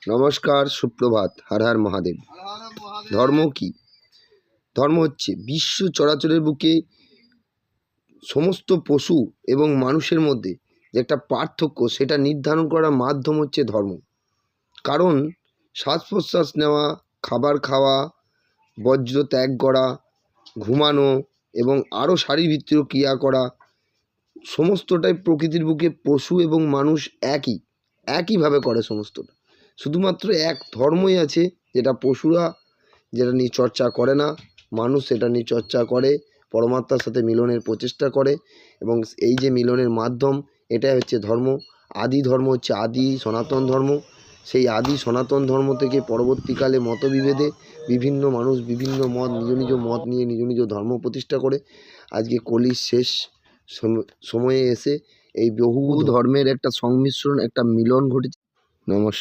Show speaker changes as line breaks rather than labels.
নমস্কার, সুপ্রভাত। হর হর মহাদেব। ধর্ম কি? ধর্ম হচ্ছে বিশ্ব চরাচরের বুকে সমস্ত পশু এবং মানুষের মধ্যে যে একটা পার্থক্য, সেটা নির্ধারণ করার মাধ্যম হচ্ছে ধর্ম। কারণ শ্বাস প্রশ্বাস নেওয়া, খাবার খাওয়া, বজ্র ত্যাগ করা, ঘুমানো এবং আরও শারীরবৃত্তীয় ক্রিয়া করা, সমস্তটাই প্রকৃতির বুকে পশু এবং মানুষ একইভাবে করে সমস্তটা। শুধুমাত্র এক ধর্মই আছে যেটা পশুরা যেটা নিয়ে চর্চা করে না, মানুষ সেটা নিয়ে চর্চা করে, পরমাত্মার সাথে মিলনের প্রচেষ্টা করে। এবং এই যে মিলনের মাধ্যম, এটাই হচ্ছে ধর্ম। আদি ধর্ম হচ্ছে আদি সনাতন ধর্ম। সেই আদি সনাতন ধর্ম থেকে পরবর্তীকালে মতবিভেদে বিভিন্ন মানুষ বিভিন্ন মত, নিজ নিজ মত নিয়ে নিজ নিজ ধর্ম প্রতিষ্ঠা করে আজকে কলির শেষ সময়ে এসে এই বহু ধর্মের একটা সংমিশ্রণ, একটা মিলন ঘটেছে। নমস্কার।